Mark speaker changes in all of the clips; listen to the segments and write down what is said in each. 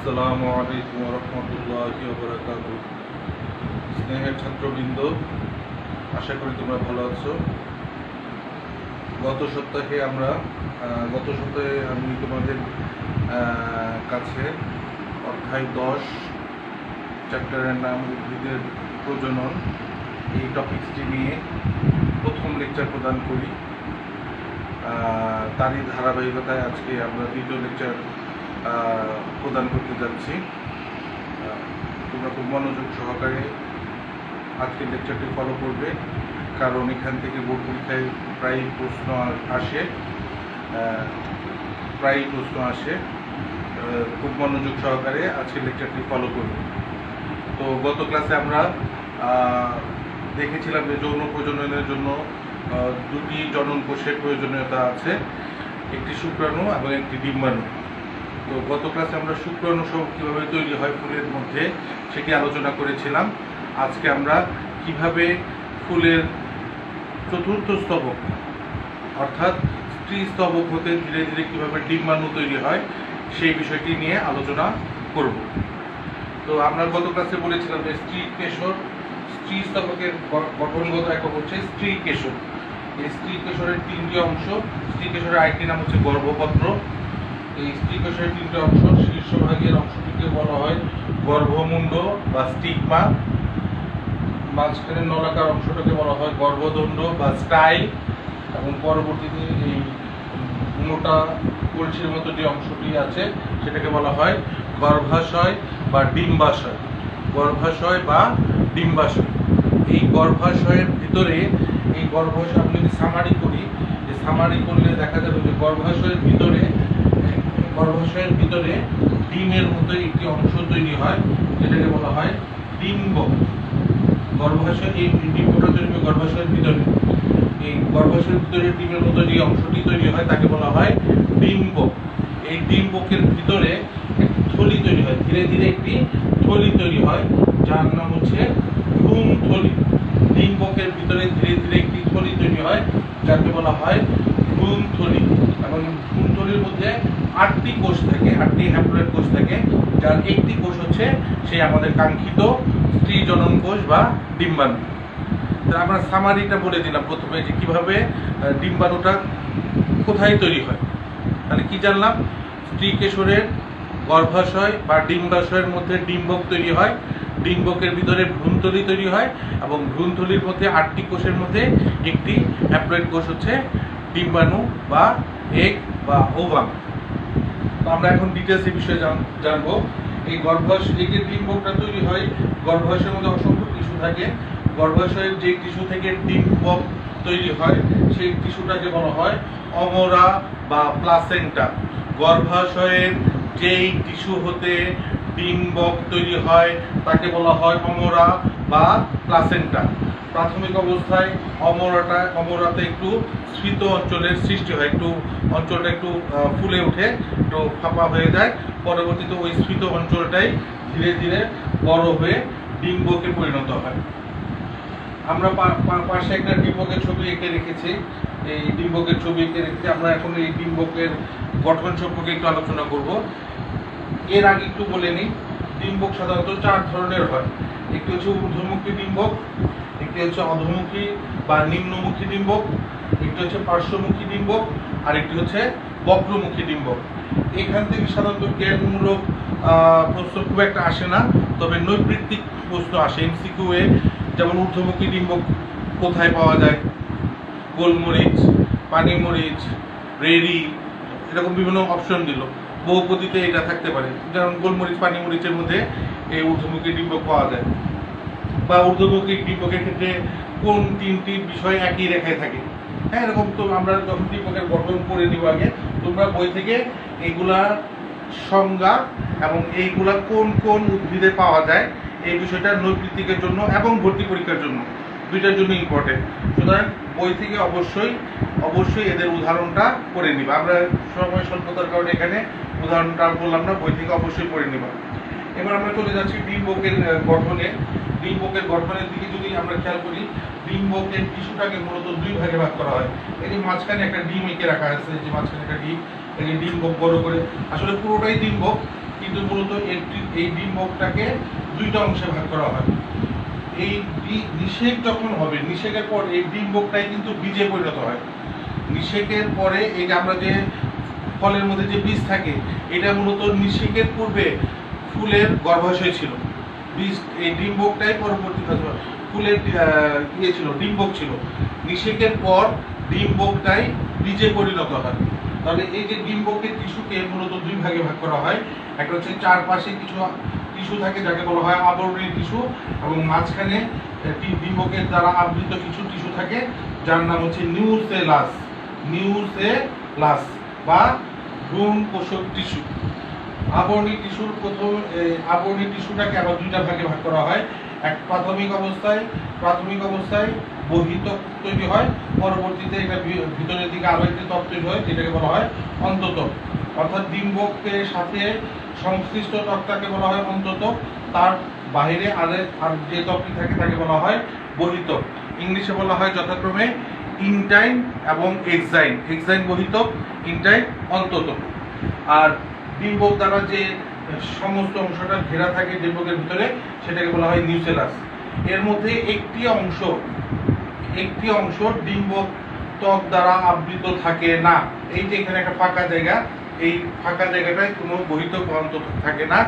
Speaker 1: আসসালামু আলাইকুম রহমতুল্লাহি ওয়া বারাকাতুহু। স্নেহের ছাত্রবৃন্দ, আশা করি তোমরা ভালো আছো। গত সপ্তাহে আমি তোমাদের কাছে অধ্যায় 10 চ্যাপ্টারের নাম উদ্ভিদের প্রজনন এই টপিকসটি নিয়ে প্রথম লেকচার প্রদান করি। তারই ধারাবাহিকতায় আজকে আমরা দ্বিতীয় লেকচার প্রদান করতে যাচ্ছি। তোমরা খুব মনোযোগ সহকারে আজকের লেকচারটি ফলো করবে, কারণ এখান থেকে বোর্ড পরীক্ষায় প্রায় প্রশ্ন আসে। খুব মনোযোগ সহকারে আজকের লেকচারটি ফলো করবে। তো গত ক্লাসে আমরা দেখেছিলাম যে যৌন প্রজননের জন্য দুটি জনন কোষের প্রয়োজনীয়তা আছে, একটি শুক্রাণু এবং একটি ডিম্বাণু। তো গত ক্লাসে আমরা শুক্রাণু সহ কীভাবে তৈরি হয় ফুলের মধ্যে সেটি আলোচনা করেছিলাম। আজকে আমরা কিভাবে ফুলের চতুর্থ স্তবক অর্থাৎ স্ত্রী স্তবক হতে ধীরে ধীরে কীভাবে ডিম্বাণু তৈরি হয় সেই বিষয়টি নিয়ে আলোচনা করব। তো আমরা গত ক্লাসে বলেছিলাম যে স্ত্রী স্তবকের গঠনগত একক হচ্ছে স্ত্রী কেশর। এই স্ত্রী কেশরের তিনটি অংশ। স্ত্রী কেশরের আরেকটি নাম হচ্ছে গর্ভপত্র। এই স্ত্রী কোষের তিনটি অংশ, শীর্ষভাগের অংশটিকে বলা হয় গর্ভমুণ্ড বা স্টিগমা, মাঝখানের নলাকার অংশটাকে বলা হয় গর্ভদণ্ড বা স্টাইল, এবং পরবর্তীতে এই মোটা কলসির মতো যে অংশটি আছে সেটাকে বলা হয় গর্ভাশয় বা ডিম্বাশয়। এই গর্ভাশয়ের ভিতরে আপনি যদি সামারি করলে দেখা যাবে যে গর্ভাশয়ের ভিতরে ডিমের মতো একটি অংশ তৈরি হয়, যেটাকে বলা হয় ডিম্বক। এই ডিম্বকটা তৈরি হয় গর্ভাশয়ের ভিতরে। এই গর্ভাশয়ের ভিতরে ডিমের মতো যে অংশটি তৈরি হয় তাকে বলা হয় ডিম্বক। এই ডিম্বকের ভিতরে একটি থলি তৈরি হয়, ধীরে ধীরে একটি থলি তৈরি হয় যার নাম হচ্ছে ভ্রূণথলি। ডিম্বকের ভিতরে ধীরে ধীরে একটি থলি তৈরি হয় যাকে বলা হয় ভ্রূণথলি। এবং ভ্রূণথলির মধ্যে 8টি কোষ থাকে, 8টি হ্যাপ্লয়েড কোষ থাকে, যার একটি কোষ হচ্ছে সেই আমাদের কাঙ্ক্ষিত স্ত্রী জনন কোষ বা ডিম্বাণু। আমরা সামারিটা বলে দিলাম প্রথমে যে কিভাবে ডিম্বাণুটা কোথায় তৈরি হয়। তাহলে কি জানলাম? স্ত্রী কেশরের গর্ভাশয় বা ডিম্বাশয়ের মধ্যে ডিম্বক তৈরি হয়, ডিম্বকের ভিতরে ভ্রূণথলি তৈরি হয়, এবং ভ্রূণথলির মধ্যে 8টি কোষের মধ্যে একটি হ্যাপ্লয়েড কোষ হচ্ছে ডিম্বাণু বা এগ বা ওভাম। তো আমরা এখন ডিটেলস এই বিষয়ে জানবো। এই এগের ডিম্বকটা তৈরি হয়, গর্ভাশয়ের মধ্যে অসংখ্য টিস্যু থাকে। গর্ভাশয়ের যে টিস্যু থেকে ডিম্বক তৈরি হয় সেই টিস্যুটাকে বলা হয় অমরা বা প্লাসেন্টা। গর্ভাশয়ের যেই টিস্যু হতে ডিম্বক তৈরি হয় তাকে বলা হয় অমরা বা প্লাসেন্টা। প্রাথমিক অবস্থায় অমরাতে একটু স্ফীত অঞ্চলের সৃষ্টি হয়, অঞ্চলটা একটু ফুলে ওঠে, একটু ফাঁপা হয়ে যায়। পরবর্তীতে ওই স্ফীত অঞ্চলটাই ধীরে ধীরে বড় হয়ে ডিম্বকে পরিণত হয়। আমরা পাশে একটা ডিম্বকের ছবি এঁকে রেখেছি। আমরা এখন এই ডিম্বকের গঠন সম্পর্কে একটু আলোচনা করব। এর আগে একটু বলে নিই, ডিম্বক সাধারণত 4 ধরনের হয়। একটি হচ্ছে ঊর্ধ্বমুখী ডিম্বক, একটি হচ্ছে অধোমুখী বা নিম্নমুখী ডিম্বক, একটি হচ্ছে পার্শ্বমুখী ডিম্বক, আর একটি হচ্ছে বক্রমুখী ডিম্বক। এখান থেকে সাধারণত জ্ঞানমূলক প্রশ্ন খুব একটা আসে না, তবে নৈবৃত্তিক প্রশ্ন আসে এমসিকিউ এ। যেমন ঊর্ধ্বমুখী ডিম্বক কোথায় পাওয়া যায়, গোলমরিচ, পানিমরিচ, রেরি, এরকম বিভিন্ন অপশন দিল। বহুপদীতে এটা থাকতে পারে, যেমন গোলমরিচ পানিমরিচের মধ্যে এই ঊর্ধ্বমুখী ডিম্বক পাওয়া যায়। বা ঊর্ধ্বমুখী ডিম্বকের ক্ষেত্রে কোন 3টি বিষয় একই রেখায় থাকে। হ্যাঁ, এরকম। তো আমরা যখন ডিম্বকের গঠন করে নিব, আগে তোমরা বই থেকে এইগুলা সংজ্ঞা এবং এইগুলা কোন কোন উদ্ভিদে পাওয়া যায় এই বিষয়টা নৈবৃত্তিকের জন্য এবং ভর্তি পরীক্ষার জন্য, দুইটার জন্য ইম্পর্টেন্ট। সুতরাং বই থেকে অবশ্যই এদের উদাহরণটা করে নিবা। আমরা সময় স্বল্পতার কারণে এখানে উদাহরণটা বললাম না, বই থেকে অবশ্যই পড়ে নিবা। এবার আমরা চলে যাচ্ছি ডিম্বকের গঠনে। ডিম্বকের গঠনের দিকে যদি আমরা খেয়াল করি, ডিম্বকের টিস্যুটাকে মূলত 2 ভাগে ভাগ করা হয়। এই যে মাঝখানে একটা ডিম এঁকে রাখা আছে, যে মাঝখানে একটা ডিম, এই যে ডিম্বক বড় করে, আসলে পুরোটাই ডিম্বক, কিন্তু কিন্তু মূলত এই ডিম্বকটাকে দুইটা অংশে ভাগ করা হয়। এই নিষেক যখন হবে, নিষেকের পর এই ডিম্বকটাই কিন্তু বীজে পরিণত হয়। নিষেকের পরে এই যে আমরা যে ফলের মধ্যে যে বীজ থাকে, এটা মূলত নিষেকের পূর্বে ফুলের গর্ভাশয় ছিল। বীজ এই ডিম্বকটাই পরবর্তী ফুলের ছিল, ডিম্বক ছিল। নিষেকের পর ডিম্বকটাই বীজে পরিণত হয়। তাহলে এই যে ডিম্বকের টিস্যুকে মূলত দুই ভাগে ভাগ করা হয়। একটা হচ্ছে চারপাশে কিছু টিস্যু থাকে যাকে বলা হয় আবরণী টিস্যু, এবং মাঝখানে ডিম্বকের দ্বারা আবৃত কিছু টিস্যু থাকে যার নাম হচ্ছে নিউসেলাস। নিউসেলাস বা ভ্রূণ পোষক টিস্যু। আবরণী টিস্যুর আবরণী টিস্যুটাকে আবার দুইটা ভাগে ভাগ করা হয়। এক প্রাথমিক অবস্থায় বহিঃত্বক তৈরি হয়, পরবর্তীতে এটা ভিতরের দিকে আরো একটি ত্বক তৈরি হয় যেটাকে বলা হয় অন্তত্বক। অর্থাৎ ডিম্বকের সাথে সংশ্লিষ্ট ত্বকটাকে বলা হয় অন্তত্বক, তার বাইরে আর যে ত্বকটি থাকে তাকে বলা হয় বহিঃত্বক। ইংলিশে বলা হয় যথাক্রমে ইনটাইন এবং এক্সাইন। Exine বহিঃত্বক, intine অন্তত্বক। আর ডিম্বক দ্বারা যে সমস্ত অংশটা ঘেরা থাকে ডিম্বকের ভিতরে সেটাকে বলা হয় নিউসেলাস। এর মধ্যে একটি অংশ ডিম্বক ত্বক দ্বারা আবৃত থাকে না। এই যে এখানে একটা ফাঁকা জায়গা, এই ফাঁকা জায়গাটায় কোনো বহিঃত্বক অন্তত্বক থাকে না,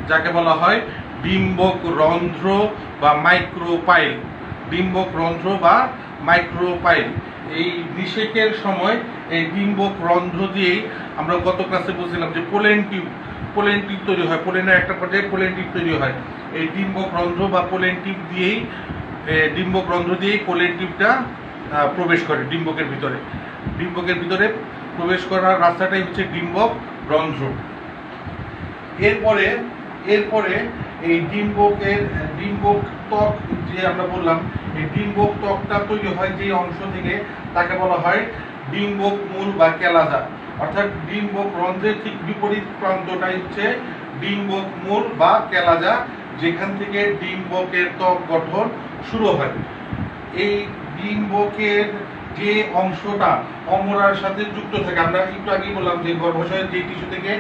Speaker 1: যাকে বলা হয় ডিম্বক রন্ধ্র বা মাইক্রোপাইল। ডিম্বক রন্ধ্র বা মাইক্রোপাইল। এই নিষেকের সময় এই ডিম্বক রন্ধ্র দিয়েই আমরা গত ক্লাসে বলছিলাম যে পোলেন টিউব তৈরি হয়। পোলেনের একটা পর্যায়ে পোলেন টিউব তৈরি হয়। এই ডিম্বক রন্ধ্র বা পোলেন টিউব দিয়েই পোলেন টিউবটা প্রবেশ করে ডিম্বকের ভিতরে। ডিম্বকের ভিতরে প্রবেশ করার রাস্তাটাই হচ্ছে ডিম্বক রন্ধ্র। এরপরে এই ডিম্বক ত্বক যে আমরা বললাম, এই ডিম্বক ত্বকটা তৈরি হয় যে অংশ থেকে তাকে বলা হয় ডিম্বক মূল বা কেলাজা। অর্থাৎ ডিম্বক রন্ধ্রের ঠিক বিপরীত প্রান্তটাই হচ্ছে ডিম্বক মূল বা কেলাজা, যেখান থেকে ডিম্বকের ত্বক গঠন শুরু হয়। এই ডিম্বকের যে অংশটা অমরার সাথে যুক্ত থাকে, আমরা একটু আগেই বললাম যে গর্ভাশয়ের যে টিস্যু থেকে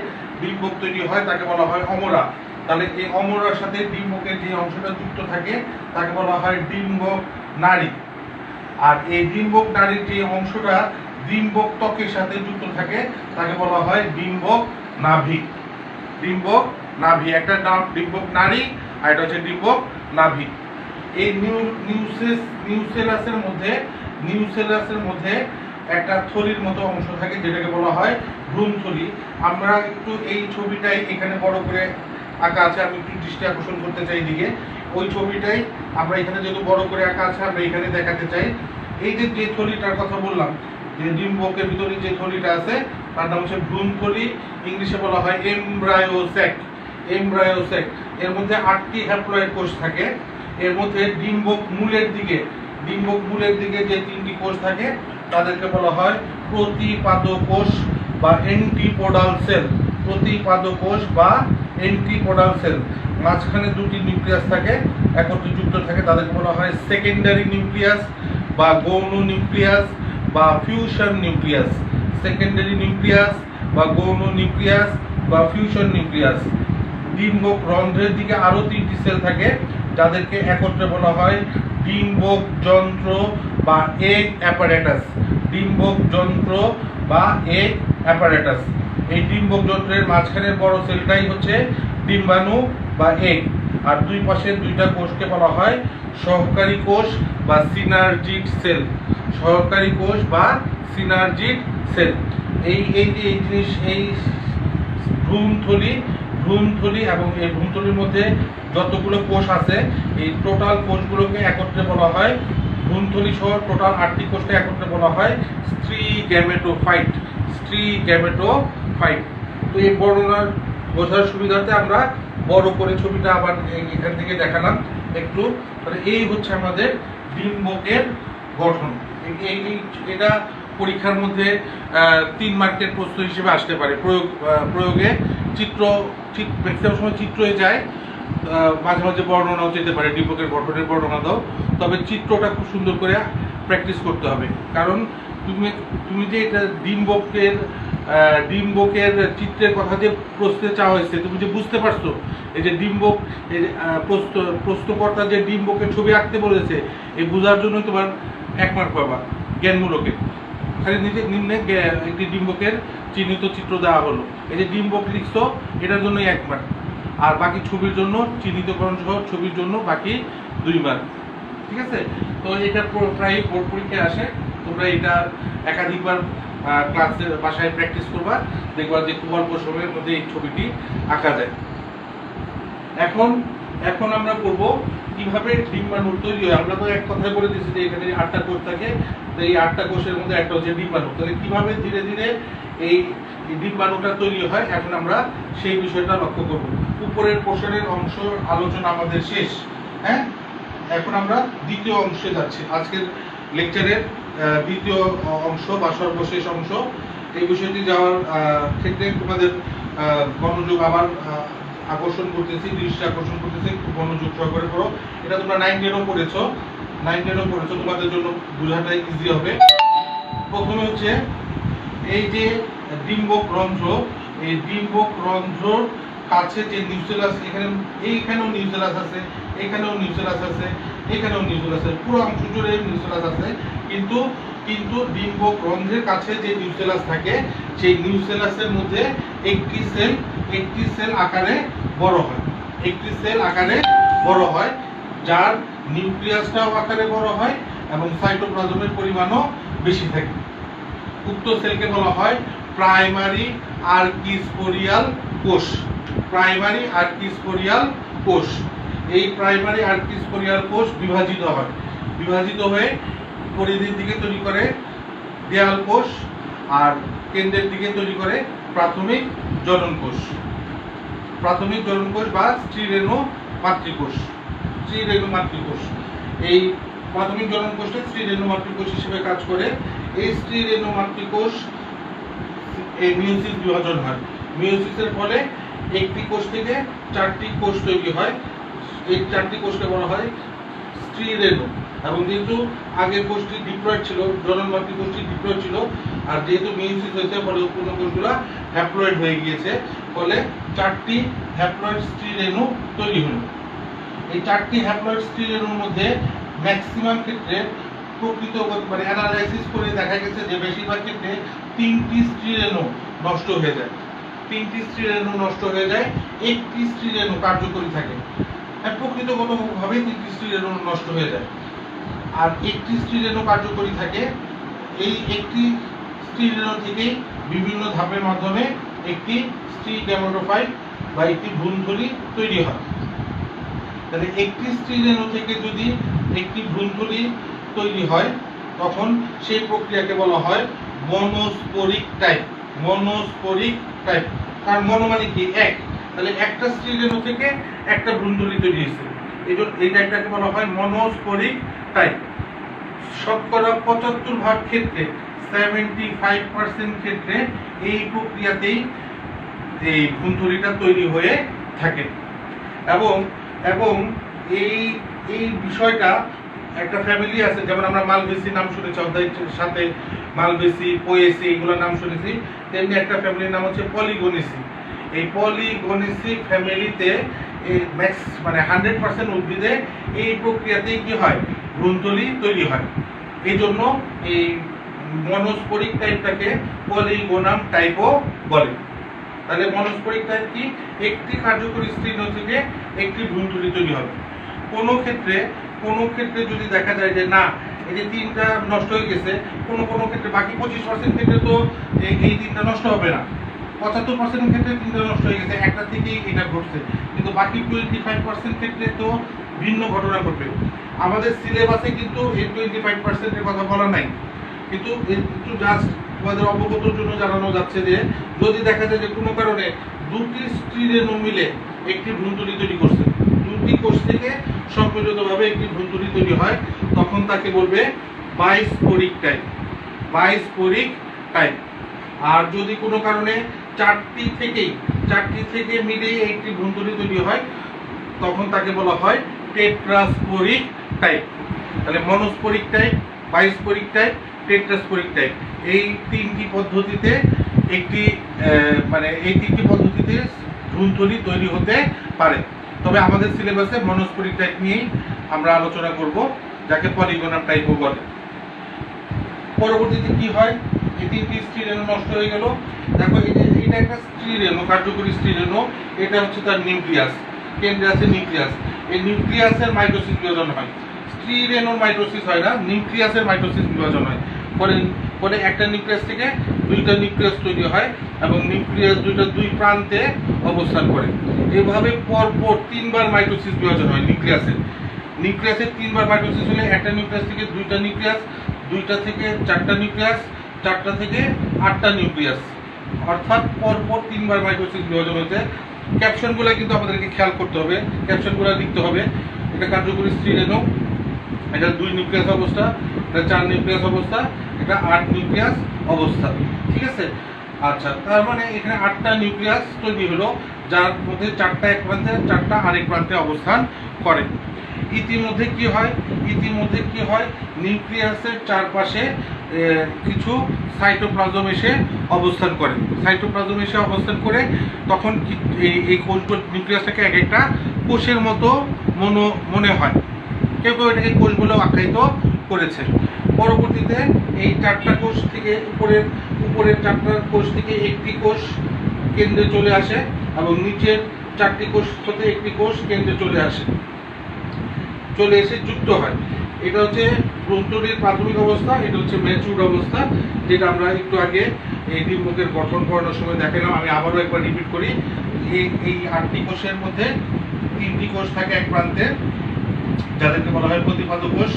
Speaker 1: ডিম্বক তৈরি হয় তাকে বলা হয় অমরা। তাহলে এই অমরার সাথে ডিম্বকের যে অংশটা যুক্ত থাকে তাকে বলা হয় ডিম্বক নাড়ি। আর এই ডিম্বক নাড়ির যে অংশটা ডিম্বক ত্বকের সাথে যুক্ত থাকে তাকে বলা হয় ডিম্বক নাভি। ডিম্বক নাভি, একটা নাম ডিম্বক নাড়ি আর এটা হচ্ছে ডিম্বক নাভি। এই নিউসেলাসের মধ্যে একটা থলির মতো অংশ থাকে যেটাকে বলা হয় ভ্রূণথলি। আমরা একটু এই ছবিটাই এখানে বড় করে আঁকা আছে, আমি একটু দৃষ্টি আকর্ষণ করতে চাই দিকে। ওই ছবিটাই আমরা এখানে যেহেতু বড় করে আঁকা আছে আমরা এখানে দেখাতে চাই। এই যে থলিটার কথা বললাম, যে ডিম্বকের ভিতরে যে থলিটা আছে তার নাম হচ্ছে ভ্রূণথলি। ইংলিশে বলা হয় এমব্রায়োস্যাক। এর মধ্যে 8টি হ্যাপ্লয়েড কোষ থাকে। এর মধ্যে ডিম্বক মূলের দিকে যে 3টি কোষ থাকে তাদেরকে বলা হয় প্রতিপাদকোষ বা অ্যান্টিপোডাল সেল। মাঝখানে 2টি নিউক্লিয়াস থাকে, একত্রে যুক্ত থাকে, তাদেরকে বলা হয় সেকেন্ডারি নিউক্লিয়াস বা গৌণ নিউক্লিয়াস বা ফিউশন নিউক্লিয়াস। সেকেন্ডারি নিউক্লিয়াস বা গৌণ নিউক্লিয়াস বা ফিউশন নিউক্লিয়াস। ডিম্বক রন্ধ্রের দিকে আরো 3টি সেল থাকে যাদেরকে একত্রে বলা হয় ডিম্বক যন্ত্র বা এগ অ্যাপারেটাস। এই ডিম্বক যন্ত্রের মাঝখানের বড় সেলটাই হচ্ছে ডিম্বাণু বা এগ। আর দুই পাশের 2টা কোষকে বলা হয় সহকারী কোষ বা সিনার্জিক সেল। এই ভ্রূণথলি এবং এই ভ্রূণথলির মধ্যে যতগুলো কোষ আছে এই টোটাল কোষগুলোকে একত্রে বলা হয়, ভ্রূণথলি সহ টোটাল 8টি কোষকে একত্রে বলা হয় স্ত্রী গ্যামেটোফাইট। তো এই বর্ণনার বোঝার সুবিধার্থে আমরা বড় করে ছবিটা আবার এখান থেকে দেখালাম একটু। এই হচ্ছে আমাদের ডিম্বকের গঠন। এটা পরীক্ষার মধ্যে 3 মার্কের প্রশ্ন হিসেবে আসতে পারে। প্রয়োগে ম্যাক্সিমাম সময় চিত্রই যায়, মাঝে মাঝে বর্ণনাও যেতে পারে, ডিম্বকের গঠনের বর্ণনা দাও। তবে চিত্রটা খুব সুন্দর করে প্র্যাকটিস করতে হবে। কারণ তুমি তুমি যে এটা ডিম্বকের চিত্রের কথা যে প্রশ্নে চাওয়া হয়েছে, তুমি যে বুঝতে পারছো এই যে ডিম্বক, এই যে প্রশ্নকর্তা যে ডিম্বকের ছবি আঁকতে বলেছে, এই বোঝার জন্য তোমার 1 মার্ক পাবা জ্ঞানমূলকে। খালি নিম্নে একটি ডিম্বকের চিহ্নিত চিত্র দেওয়া হলো, এই যে ডিম্বক লিখছো এটার জন্য 1 মার্ক, আর বাকি ছবির জন্য চিহ্নিতকরণ সহ ছবির জন্য বাকি 2 মার্ক। ঠিক আছে? তো এটা প্রায় বোর্ড পরীক্ষায় আসে, তোমরা এটা একাধিকবার ক্লাসে বাসায় প্র্যাকটিস করবা, দেখবা যে খুব অল্প সময়ের মধ্যে এই ছবিটি আঁকা যায়। এখন এখন আমরা করব কিভাবে ডিম্বাণু তৈরি হয়। আমরা তো এক কথায় বলে দিয়েছি যে এখানে 8টা কোষ থাকে, তো এই 8টা কোষের মধ্যে একটা হচ্ছে ডিম্বাণু। তাহলে কিভাবে ধীরে ধীরে এই ডিম্বাণুটা তৈরি হয়, এখন আমরা সেই বিষয়টা লক্ষ্য করব। উপরের কোষের অংশ আলোচনা আমাদের শেষ। হ্যাঁ, এখন আমরা দ্বিতীয় অংশে যাচ্ছি। আজকের লেকচারের দ্বিতীয় অংশ বা সর্বশেষ অংশ। এই বিষয়টি যাওয়ার ক্ষেত্রে তোমাদের মনোযোগ আবার আকর্ষণ করতেছি, দৃষ্টি আকর্ষণ করতেছি, খুব মনোযোগ সহকারে করো। এটা তোমরা 9-10ও পড়েছো, তোমাদের জন্য বোঝাটাই ইজি হবে। প্রথমে হচ্ছে এই যে ডিম্বক রন্ধ্র, এই ডিম্বক রন্ধ্রর কাছে যে নিউক্লিয়াস, এইখানেও নিউক্লিয়াস আছে, এখানেও নিউক্লিয়াস আছে, এখানেও নিউক্লিয়াস আছে, পুরো অংশ জুড়ে নিউক্লিয়াস আছে। কিন্তু ডিম্বক রন্ধ্রের কাছে যে নিউক্লিয়াস থাকে, সেই নিউক্লিয়াসের মধ্যে একটি সেল আকারে বড় হয়, যার নিউক্লিয়াসটাও আকারে বড় হয় এবং সাইটোপ্লাজমের পরিমাণও বেশি থাকে। উক্ত সেলকে বলা হয় প্রাইমারি আর্কিস্পোরিয়াল কোষ। এই প্রাইমারি আর্কিস্পোরিয়াল কোষ বিভাজিত হয়ে পরিধির দিকে তৈরি করে দেয়াল কোষ, আর কেন্দ্রের দিকে তৈরি করে প্রাথমিক জনন কোষ বা স্ত্রী-রেণু মাতৃকোষ। এই প্রাথমিক জনন কোষটা স্ত্রী-রেণু মাতৃকোষ হিসেবে কাজ করে। এই স্ত্রী-রেণু মাতৃকোষ এই মিয়োসিস বিভাজন হয়। মিয়োসিসের ফলে একটি কোষ থেকে 4টি কোষ তৈরি হয়। এই 4টি কোষকে বলা হয় স্ত্রী-রেণু। এবং যেহেতু আগের কোষটি ডিপ্লয়েড ছিল, জনন মাতৃকোষটি ডিপ্লয়েড ছিল, আর যেহেতু মিয়োসিস হয়েছে ফলে উৎপন্ন কোষগুলো হ্যাপ্লয়েড হয়ে গিয়েছে, ফলে 4টি হ্যাপ্লয়েড স্ত্রী-রেণু তৈরি হলো। এই 4টি হ্যাপ্লয়েড স্ত্রী-রেণুর মধ্যে ম্যাক্সিমাম ক্ষেত্রে অ্যানালাইসিস করে দেখা গেছে যে বেশিরভাগ ক্ষেত্রে 3টি স্ত্রী-রেণু নষ্ট হয়ে যায়। 3টি স্ত্রী-রেণু নষ্ট হয়ে যায়, একটি স্ত্রী-রেণু কার্যকরী থাকে। প্রকৃতগতভাবে 3টি স্ত্রী-রেণু নষ্ট হয়ে যায়, আর একটি স্ত্রী-রেণু কার্যকরী থাকে। এই একটি স্ত্রী-রেণু থেকেই বিভিন্ন ধাপের মাধ্যমে একটি স্ত্রী গ্যামেটোফাইট বা একটি ভ্রূণথলি তৈরি হয়। তাহলে একটি স্ত্রী-রেণু থেকে যদি একটি ভ্রূণথলি তৈরি হয়, তখন সেই প্রক্রিয়াকে বলা হয় মনোস্পোরিক টাইপ। কারণ মনো মানে কি? এক। তাহলে একটা স্ত্রী-রেণু থেকে একটা ভ্রূণথলি তৈরি হয়েছে, এইটাকে বলা হয় মনোস্পোরিক টাইপ। শতকরা 75% ক্ষেত্রে, 75% ক্ষেত্রে এই প্রক্রিয়াতেই এই ভ্রূণথলিটা তৈরি হয়ে থাকে। এবং এই বিষয়টা একটা ফ্যামিলি আছে, যেমন আমরা মালবেসি নাম শুনেছি, অধ্যায়ের সাথে মালবেসি, পোয়েসি এগুলোর নাম শুনেছি। তেমনি একটা ফ্যামিলির নাম হচ্ছে পলিগনেসি। এই পলিগনেসি ফ্যামিলিতে মানে 100% উদ্ভিদে এই প্রক্রিয়াতেই কি হয়? ভ্রূণথলি তৈরি হয়। এই জন্য এই মনোস্পোরিক টাইপটাকে পলিগোনাম টাইপও বলে। তাহলে মনোস্পোরিক টাইপ কি? একটি কার্যকরী স্ত্রী-রেণু থেকে একটি ভ্রূণথলি তৈরি হবে। কোনো ক্ষেত্রে যদি দেখা যায় যে না, এই যে 3টা নষ্ট হয়ে গেছে, কোনো ক্ষেত্রে বাকি 25% ক্ষেত্রে তো এই 3টা নষ্ট হবে না। 75% ক্ষেত্রে 3টা নষ্ট হয়ে গেছে, একটা থেকেই এটা ঘটছে, কিন্তু বাকি 25% ক্ষেত্রে তো ভিন্ন ঘটনা ঘটবে। আমাদের সিলেবাসে কিন্তু এই 25%-এর কথা বলা নাই, কিন্তু একটু জাস্ট তোমাদের অবগতর জন্য জানানো যাচ্ছে যে যদি দেখা যায় যে কোনো কারণে 2টি স্ত্রী-রেণু মিলে একটি ভ্রূণথলি তৈরি করছে, 2টি কোষ থেকে সম্মিলিতভাবে একটি ভ্রূণথলি তৈরি হয়, তখন তাকে বলবে বাইস্পোরিক টাইপ। আর যদি কোনো কারণে 4টি থেকে মিলে একটি ভ্রূণথলি তৈরি হয়, তখন তাকে বলা হয় টেট্রাস্পোরিক টাইপ। তাহলে মনোস্পোরিক টাইপ, বাইস্পোরিক টাইপ, টেট্রাস্পোরিক টাইপ। এই তিনটি পদ্ধতিতে ভ্রূণথলি তৈরি হতে পারে। তবে আমাদের সিলেবাসে মনোস্পোরিক টাইপ নিয়েই আমরা আলোচনা করব, যাকে পলিগোনাল টাইপও বলে। পরবর্তীতে কি হয়, এই তিনটি স্ত্রী রেণু নষ্ট হয়ে গেল। দেখো এটা একটা স্ত্রী রেণু, কার্যকরী স্ত্রী রেণু। এটা হচ্ছে তার নিউক্লিয়াস, কেন্দ্রে আছে নিউক্লিয়াস। এই নিউক্লিয়াসের মাইটোসিস বিভাজন হয়, স্ত্রী রেণুর মাইটোসিস হয় না, নিউক্লিয়াসের মাইটোসিস বিভাজন হয়। পরে একটা নিউক্লিয়াস থেকে দুইটা নিউক্লিয়াস তৈরি হয় এবং নিউক্লিয়াস দুই প্রান্তে অবস্থান করে। এভাবে পরপর 3 বার মাইটোসিস বিভাজন হয় নিউক্লিয়াসের 3 বার মাইটোসিস হলে একটা নিউক্লিয়াস থেকে দুইটা নিউক্লিয়াস, দুইটা থেকে চারটা নিউক্লিয়াস, চারটা থেকে 8টা নিউক্লিয়াস, অর্থাৎ পরপর 3 বার মাইটোসিস বিভাজন হয়েছে। ক্যাপশনগুলো কিন্তু আমাদেরকে খেয়াল করতে হবে, ক্যাপশনগুলো লিখতে হবে। এটা কার্যকরী স্ত্রী রেণু, এটা 2 নিউক্লিয়াস অবস্থা, এটা 4 নিউক্লিয়াস অবস্থা, এটা 8 নিউক্লিয়াস অবস্থা। ঠিক আছে? আচ্ছা, তার মানে এখানে 8টা নিউক্লিয়াস তৈরি হলো, যার মধ্যে 4টা এক প্রান্তে, 4টা আরেক প্রান্তে অবস্থান করে। ইতিমধ্যে কি হয়, নিউক্লিয়াসের চারপাশে কিছু সাইটোপ্লাজম এসে অবস্থান করে। তখন এই কোষগুলো, নিউক্লিয়াসটাকে এক একটা কোষের মতো মনে হয়, কেউ এটাকে কোষ বলেও আখ্যায়িত করেছে। পরবর্তীতে এই 4টা কোষ থেকে উপরের 4টা কোষ থেকে একটি কোষ কেন্দ্রে চলে আসে এবং নিচের 4টি কোষ হতে একটি কোষ কেন্দ্রে চলে এসে যুক্ত হয়। এটা হচ্ছে ভ্রূণথলির প্রাথমিক অবস্থা, এটা হচ্ছে ম্যাচিউরড অবস্থা, যেটা আমরা একটু আগে এই ডিম্বকের গঠন করানোর সময় দেখালাম। আমি আবারও একবার রিপিট করি। এই 8টি কোষের মধ্যে 3টি কোষ থাকে এক প্রান্তে, যাদেরকে বলা হয় প্রতিপাদক কোষ।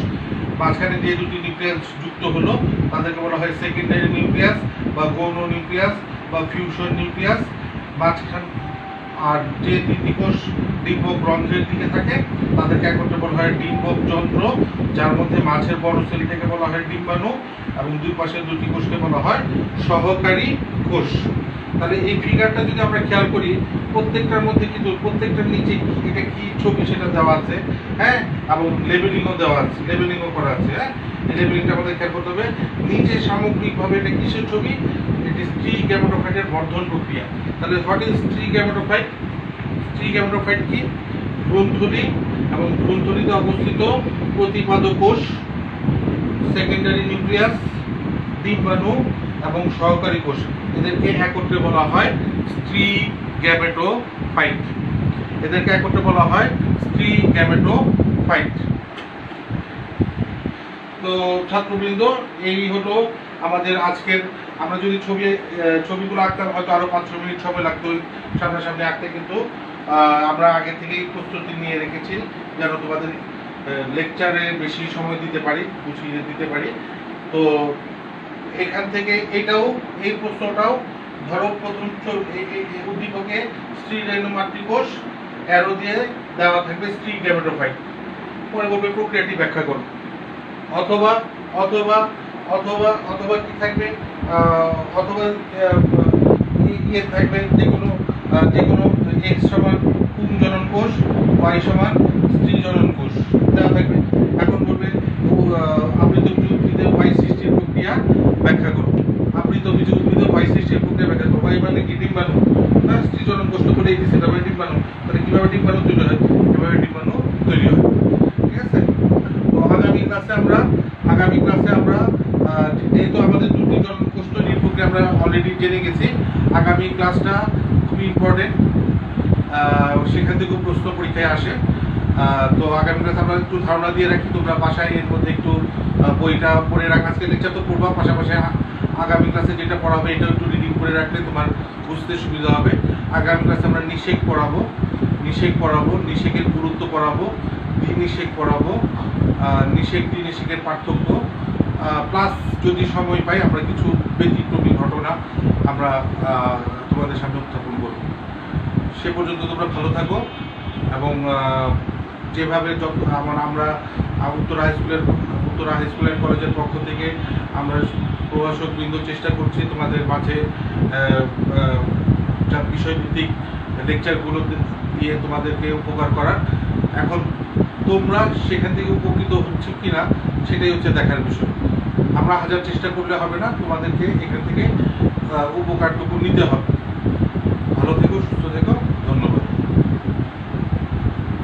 Speaker 1: মাঝখানে যে 2টি নিউক্লিয়াস যুক্ত হলো তাদেরকে বলা হয় সেকেন্ডারি নিউক্লিয়াস বা গৌণ নিউক্লিয়াস বা ফিউশন নিউক্লিয়াস। আর যে 3টি কোষ ডিম্বক রন্ধ্রের দিকে থাকে তাদেরকে একত্রে বলা হয় ডিম্বক যন্ত্র, যার মধ্যে মাঝের বড় সেলটাকে বলা হয় ডিম্বাণু এবং দুই পাশের 2টি কোষকে বলা হয় সহকারী কোষ। তাহলে এই ফিগারটা যদি আমরা খেয়াল করি, প্রত্যেকটার মধ্যে কিন্তু প্রত্যেকটার নিচে এটা কি ছবি সেটা দেওয়া আছে, হ্যাঁ, এবং লেবেলিংও দেওয়া আছে, লেবেলিংও করা আছে। হ্যাঁ, এই লেবেলিংটা আমাদের খেয়াল করতে হবে। নিচে সামগ্রিকভাবে এটা কিসের ছবি? এটি স্ত্রী গ্যামেটোফাইটের বর্ধন প্রক্রিয়া। তাহলে হোয়াট ইজ স্ত্রী গ্যামেটোফাইট? স্ত্রী গ্যামেটোফাইট কি? ভ্রূণথলি এবং ভ্রূণথলিতে অবস্থিত প্রতিপাদক কোষ, সেকেন্ডারি নিউক্লিয়াস, ডিম্বাণু এবং সহকারী কোষ, এদেরকে একত্রে বলা হয় স্ত্রী গ্যামেটোফাইট। তো ছাত্রবৃন্দ, এই হলো আমাদের আজকের। আমরা যদি ছবিগুলো আঁকতাম হয়তো আরো 5-6 মিনিট সময় লাগতো সামনাসামনি আঁকতে, কিন্তু আমরা আগে থেকেই প্রস্তুতি নিয়ে রেখেছি যেন তোমাদের লেকচারে বেশি সময় দিতে পারি, বুঝিয়ে দিতে পারি। তো এখান থেকে এই প্রশ্নটাও ধরো, প্রথম উদ্দীপকে স্ত্রী রেণু মাতৃকোষ, অ্যারো দিয়ে দেওয়া থাকবে স্ত্রী গ্যামেটোফাইট। পরে বলবে প্রক্রিয়াটি ব্যাখ্যা করো। অথবা অথবা অথবা অথবা কি থাকবে? অথবা থাকবে যে কোনো x সমান পুংজনন কোষ, y সমান স্ত্রী জনন কোষ দেওয়া থাকবে। এখন বলবে আবৃত বীজ উদ্ভিদে y সৃষ্টির প্রক্রিয়া ব্যাখ্যা করো। y মানে কি? ডিম্বাণু। স্ত্রী জনন কোষ তো বলেই দিচ্ছে, তারপরে ডিম্বাণু। তাহলে কিভাবে ডিম্বাণু তৈরি হয়? ঠিক আছে? তো আগামী ক্লাসে আমরা যেহেতু আমাদের 2টি জনন কোষ তৈরির প্রক্রিয়া আমরা অলরেডি জেনে গেছি, আগামী ক্লাসটা খুবই ইম্পর্টেন্ট, সেখান থেকেও প্রশ্ন পরীক্ষায় আসে। তো আগামী ক্লাসে আমরা একটু ধারণা দিয়ে রাখি, তোমরা বাসায় এর মধ্যে একটু বইটা পড়ে রাখা। আজকে লেকচার তো পড়বা, পাশাপাশি আগামী ক্লাসে যেটা পড়াবে এটা একটু রিডিং করে রাখলে তোমার বুঝতে সুবিধা হবে। আগামী ক্লাসে আমরা নিষেক পড়াবো, নিষেকের গুরুত্ব পড়াবো, দ্বিনিষেক পড়াবো, নিষেকের পার্থক্য, প্লাস যদি সময় পাই আমরা কিছু ব্যতিক্রমী ঘটনা আমরা তোমাদের সামনে উত্থাপন করব। সে পর্যন্ত তোমরা ভালো থাকো এবং যেভাবে আমরা উত্তরা হাই স্কুল অ্যান্ড কলেজের পক্ষ থেকে আমরা প্রভাষক বৃন্দ চেষ্টা করছি তোমাদের মাঝে বিষয়ভিত্তিক লেকচারগুলো দিয়ে তোমাদেরকে উপকার করার। এখন তোমরা সেখান থেকে উপকৃত হচ্ছে কিনা সেটাই হচ্ছে দেখার বিষয়। আমরা হাজার চেষ্টা করলে হবে না, তোমাদেরকে এখান থেকে উপকারটুকু নিতে হবে।